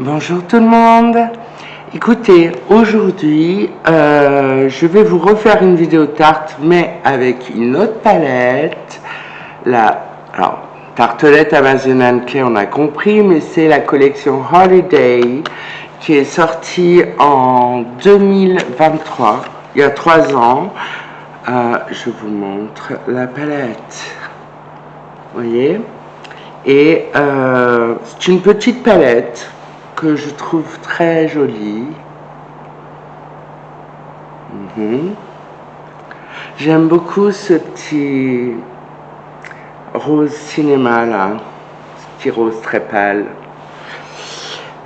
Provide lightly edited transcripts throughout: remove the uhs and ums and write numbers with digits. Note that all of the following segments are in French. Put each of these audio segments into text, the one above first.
Bonjour tout le monde. Écoutez, aujourd'hui, je vais vous refaire une vidéo tarte, mais avec une autre palette. Alors, tartelette Amazon Clay, on a compris, mais c'est la collection Holiday qui est sortie en 2023, il y a 3 ans. Je vous montre la palette. Vous voyez? Et c'est une petite palette que je trouve très jolie. J'aime beaucoup ce petit rose cinéma là, ce petit rose très pâle.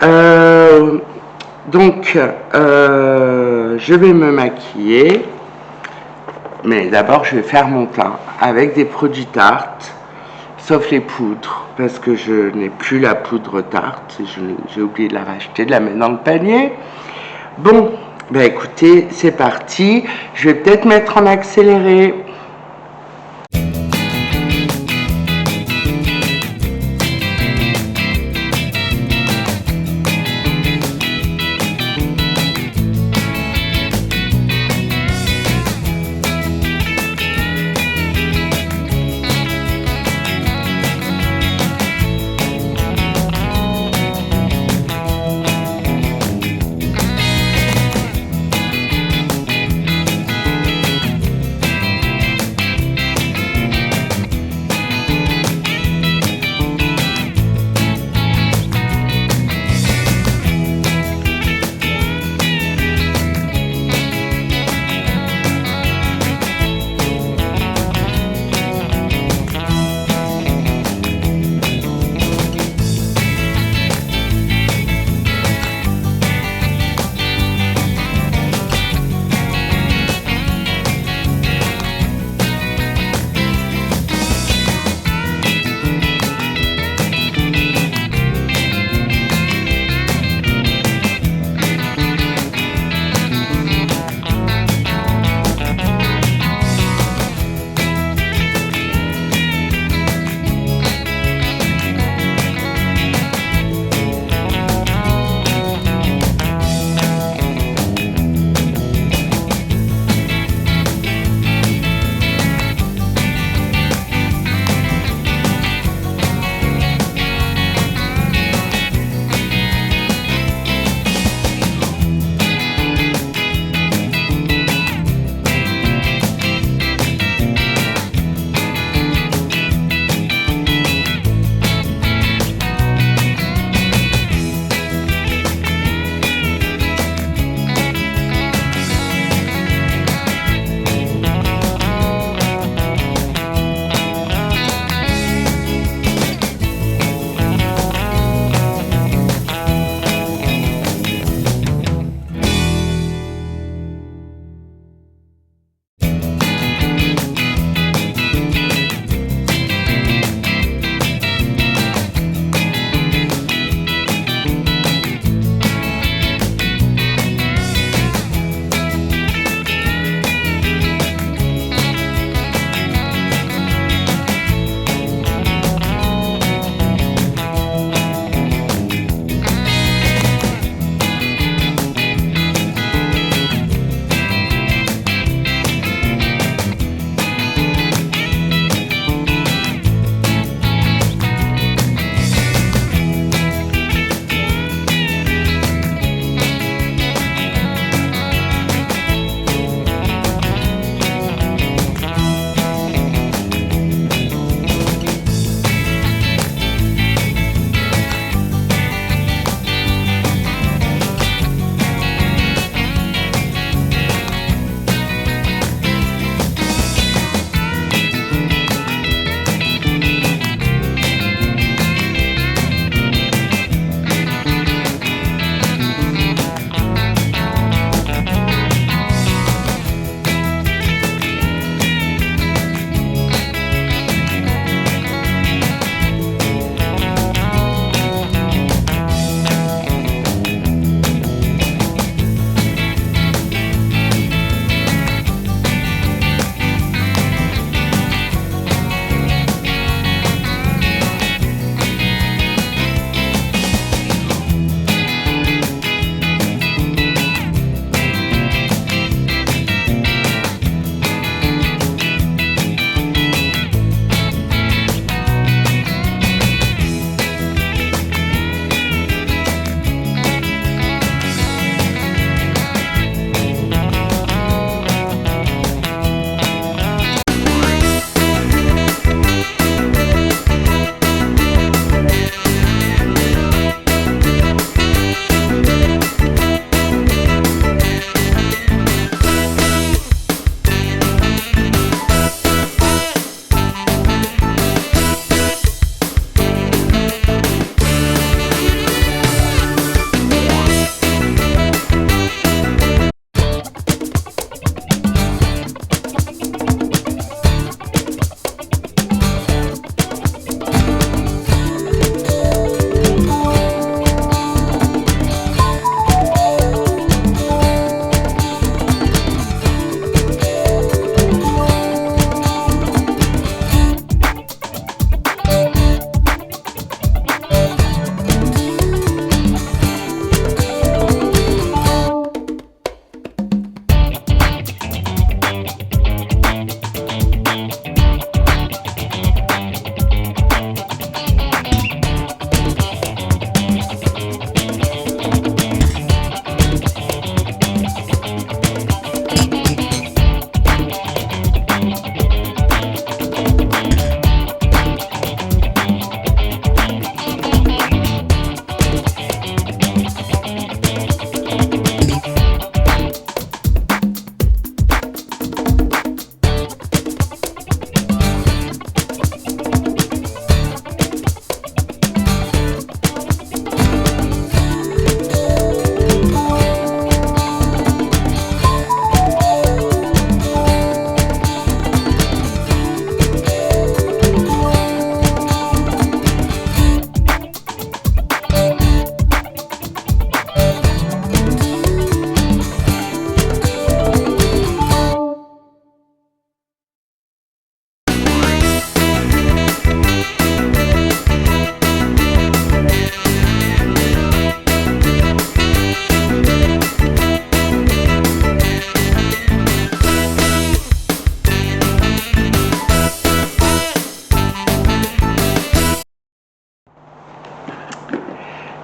Donc, je vais me maquiller, mais d'abord je vais faire mon teint avec des produits tarte, sauf les poudres, parce que je n'ai plus la poudre tarte, j'ai oublié de la racheter, de la mettre dans le panier. Bon, ben écoutez, c'est parti, je vais peut-être mettre en accéléré.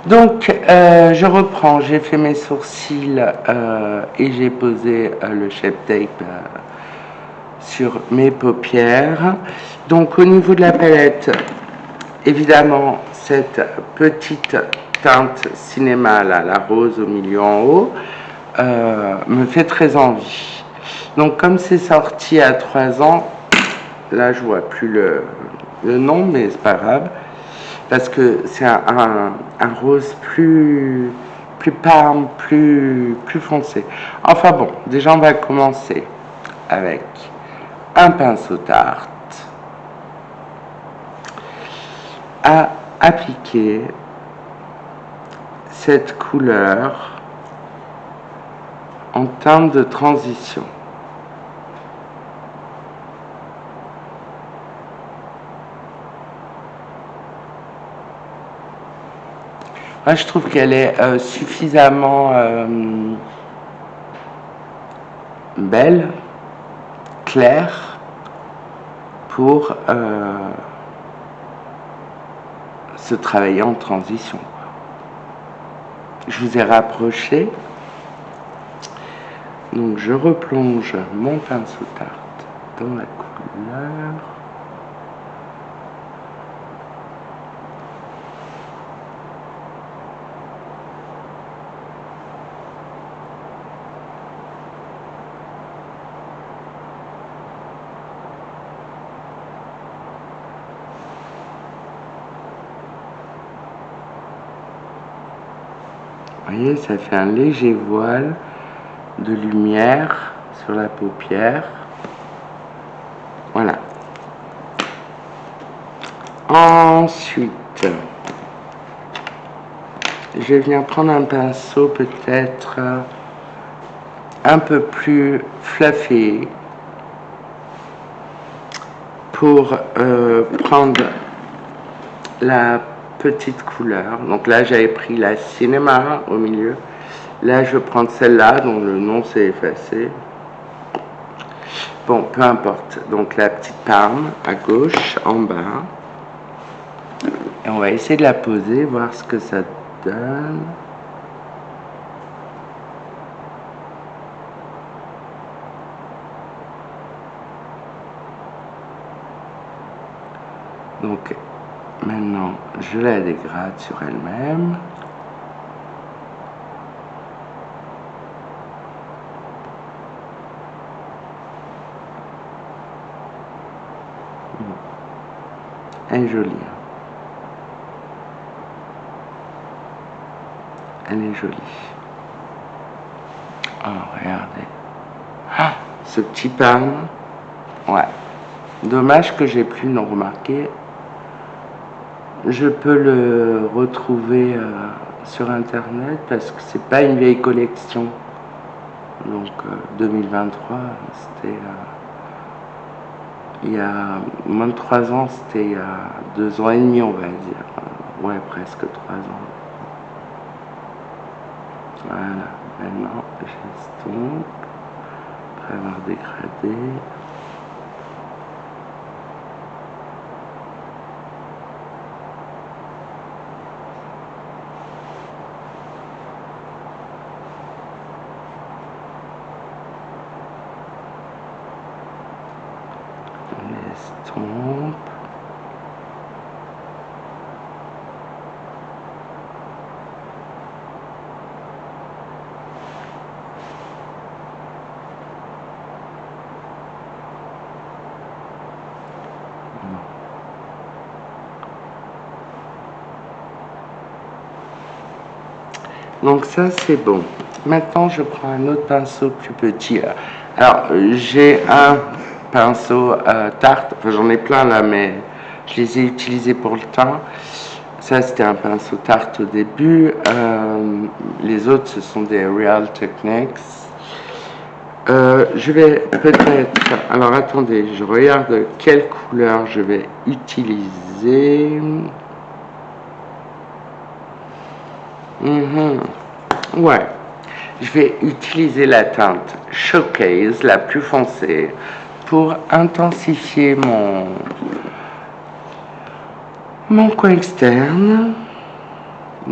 Donc, je reprends, j'ai fait mes sourcils et j'ai posé le Shape Tape sur mes paupières. Donc, au niveau de la palette, évidemment, cette petite teinte cinéma, là, la rose au milieu en haut, me fait très envie. Donc, comme c'est sorti à 3 ans, là, je vois plus le nom, mais c'est pas grave. Parce que c'est un rose plus parme, plus foncé. Enfin bon, déjà on va commencer avec un pinceau tarte à appliquer cette couleur en teinte de transition. Moi, je trouve qu'elle est suffisamment belle, claire, pour se travailler en transition. Je vous ai rapproché. Donc, je replonge mon pinceau tarte dans la couleur. Vous voyez, ça fait un léger voile de lumière sur la paupière. Voilà. Ensuite, je viens prendre un pinceau peut-être un peu plus fluffy pour prendre la petite couleur. Donc là, j'avais pris la cinéma au milieu. Là, je vais prendre celle-là, dont le nom s'est effacé. Bon, peu importe. Donc la petite parme à gauche, en bas. Et on va essayer de la poser, voir ce que ça donne. Donc maintenant, je la dégrade sur elle-même. Elle est jolie. Elle est jolie. Oh, regardez. Ah, ce petit parme. Ouais. Dommage que j'ai plus le remarqué. Je peux le retrouver sur internet parce que c'est pas une vieille collection. Donc 2023, c'était il y a moins de 3 ans, c'était il y a 2 ans et demi, on va dire. Ouais, presque 3 ans. Voilà, maintenant j'estompe après avoir dégradé. L'estompe. Donc ça c'est bon. Maintenant je prends un autre pinceau plus petit. Alors j'ai un pinceau tarte, enfin j'en ai plein là, mais je les ai utilisés pour le teint. Ça c'était un pinceau tarte au début. Les autres ce sont des Real Techniques. Je vais peut-être, alors attendez, je regarde quelle couleur je vais utiliser. Ouais, je vais utiliser la teinte Showcase, la plus foncée, pour intensifier mon coin externe.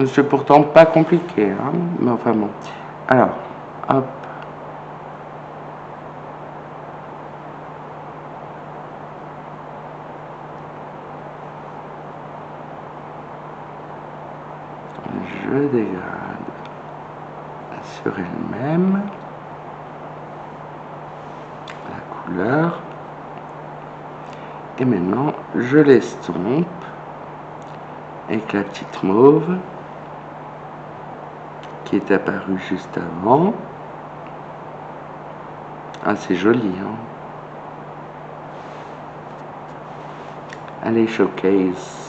C'est pourtant pas compliqué, hein, mais enfin bon. Alors, hop. Je dégrade sur elle-même la couleur. Et maintenant, je l'estompe avec la petite mauve qui est apparue juste avant. Ah, c'est joli, hein. Allez, showcase.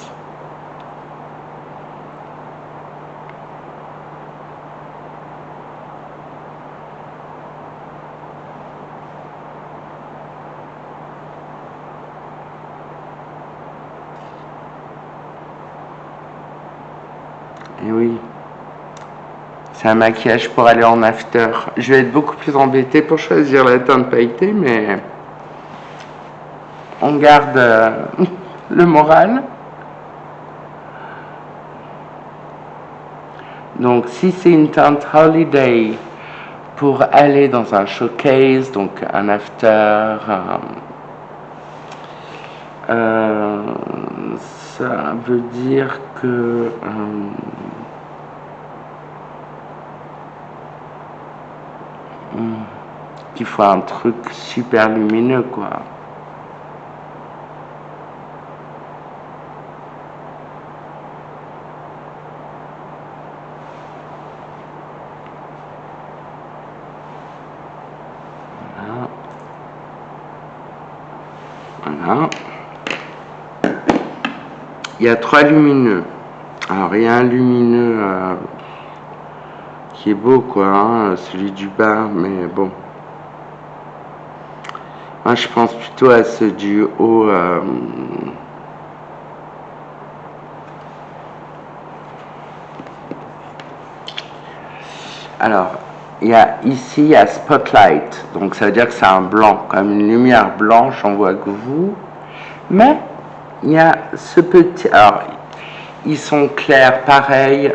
Et oui, c'est un maquillage pour aller en after. Je vais être beaucoup plus embêtée pour choisir la teinte pailletée, mais on garde le moral. Donc si c'est une teinte holiday pour aller dans un showcase, donc un after, ça veut dire que qu'il faut un truc super lumineux, quoi. Voilà. Voilà. Il y a 3 lumineux. Alors il y a un lumineux qui est beau, quoi, hein, celui du bas, mais bon. Moi je pense plutôt à ceux du haut. Alors, ici, il y a Spotlight, donc ça veut dire que c'est un blanc, comme une lumière blanche, on voit que vous. Mais, il y a ce petit... Alors, ils sont clairs, pareil,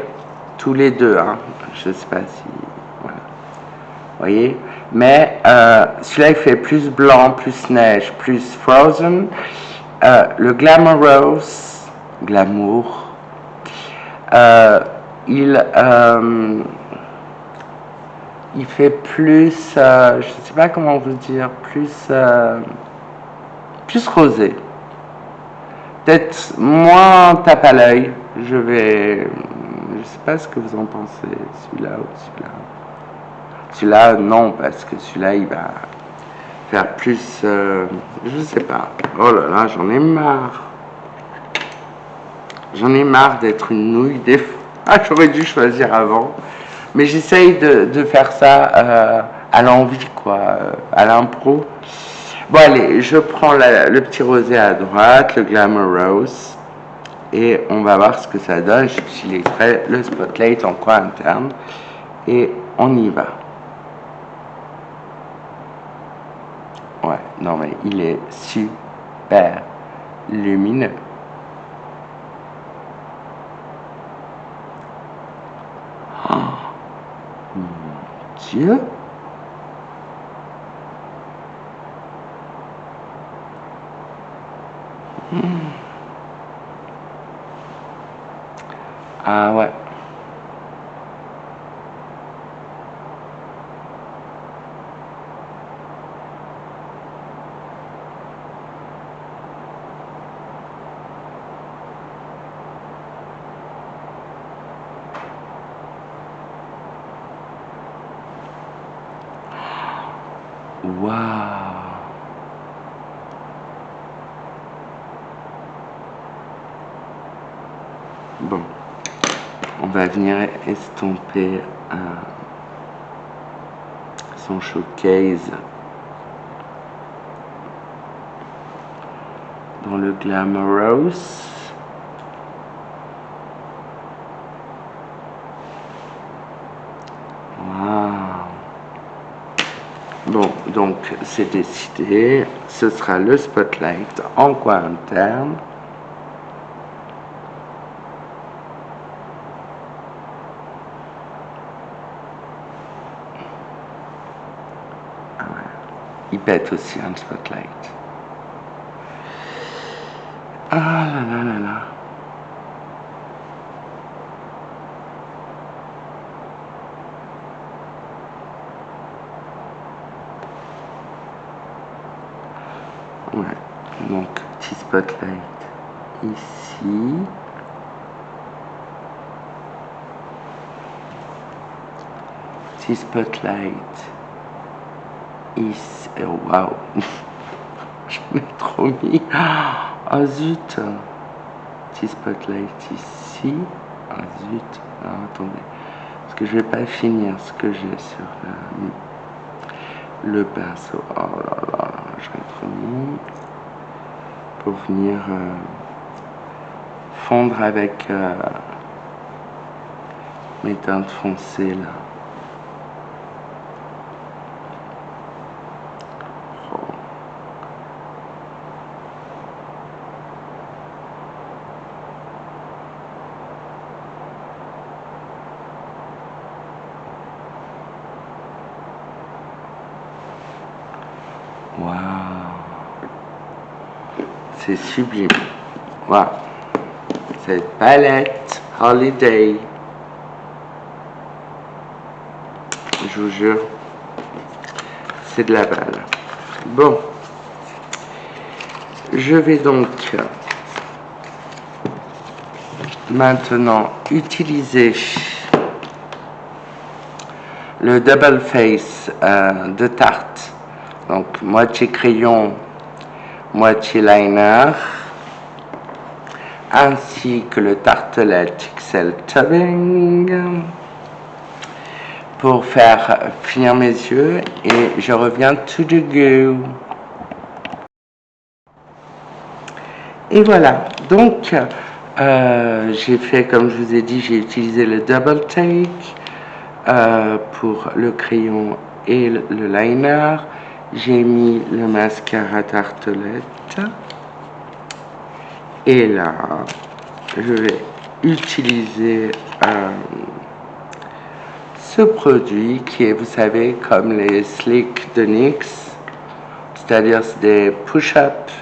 tous les deux, hein. Je ne sais pas si... Voilà. Vous voyez? Mais celui-là, il fait plus blanc, plus neige, plus frozen. Le Glamour, il fait plus, je ne sais pas comment vous dire, plus rosé. Peut-être moins tape à l'œil. Je sais pas ce que vous en pensez, celui-là ou celui-là. Celui-là, non, parce que celui-là, il va faire plus, je sais pas. Oh là là, j'en ai marre. J'en ai marre d'être une nouille des fois. Ah, j'aurais dû choisir avant. Mais j'essaye de faire ça à l'envie, quoi, à l'impro. Bon, allez, je prends le petit rosé à droite, le Glamour Rose, et on va voir ce que ça donne. J'utilise le Spotlight en coin interne, et on y va. Ouais, non mais il est super lumineux. Oh, mon Dieu! Ah ouais. Waouh! Bon, on va venir estomper son showcase dans le Glamorous. Wow. Bon, donc c'est décidé, ce sera le Spotlight en coin interne. pète aussi un spotlight. Ah là là là là. Ouais, donc petit spotlight ici. Petit spotlight ici. Oh, waouh. Je l'ai trop mis. Oh zut. Petit spotlight ici. Oh zut. Alors, attendez. Parce que je vais pas finir ce que j'ai sur le pinceau. Oh là là. Je l'ai trop mis. Pour venir fondre avec mes teintes foncées là. Waouh, c'est sublime. Waouh, cette palette Holiday, je vous jure, c'est de la balle. Bon, je vais donc maintenant utiliser le Double Face de Tarte. Donc, moitié crayon, moitié liner, ainsi que le Tartelette XL Tubbing pour faire finir mes yeux, et je reviens to the go. Et voilà, donc j'ai fait, comme je vous ai dit, j'ai utilisé le Double Take pour le crayon et le liner. J'ai mis le mascara Tartelette. Et là, je vais utiliser ce produit qui est, vous savez, comme les Slick de NYX. C'est-à-dire des push-ups.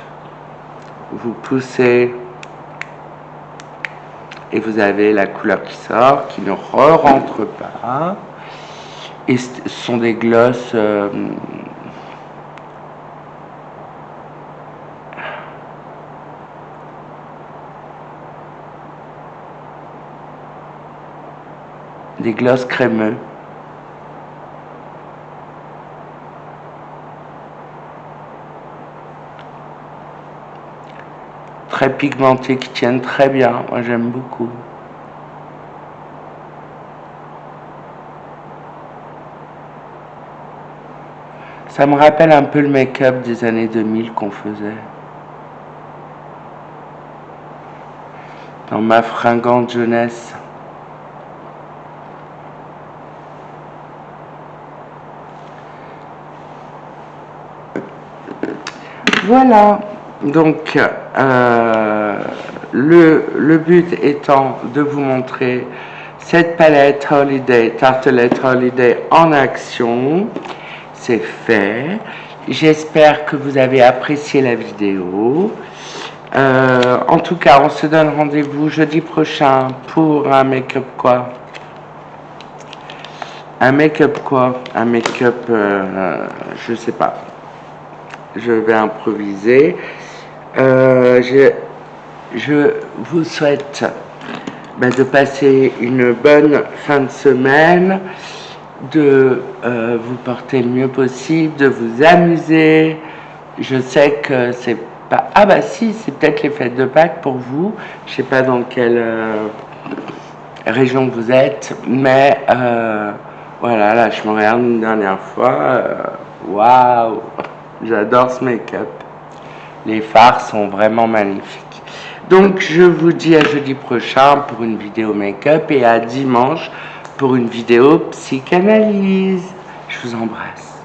Vous poussez et vous avez la couleur qui sort, qui ne re-rentre pas. Et ce sont des glosses... des glosses crémeux. Très pigmentés, qui tiennent très bien. Moi, j'aime beaucoup. Ça me rappelle un peu le make-up des années 2000 qu'on faisait. Dans ma fringante jeunesse. Voilà, donc le but étant de vous montrer cette palette Holiday, Tartelette Holiday en action. C'est fait. J'espère que vous avez apprécié la vidéo. En tout cas, on se donne rendez-vous jeudi prochain pour un make-up quoi? Un make-up quoi? Un make-up, je sais pas. Je vais improviser. Je vous souhaite de passer une bonne fin de semaine, de vous porter le mieux possible, de vous amuser. Je sais que c'est pas... Ah bah si, c'est peut-être les fêtes de Pâques pour vous. Je sais pas dans quelle région vous êtes, mais voilà, là je me regarde une dernière fois. Waouh, j'adore ce make-up. Les fards sont vraiment magnifiques. Donc je vous dis à jeudi prochain pour une vidéo make-up et à dimanche pour une vidéo psychanalyse. Je vous embrasse.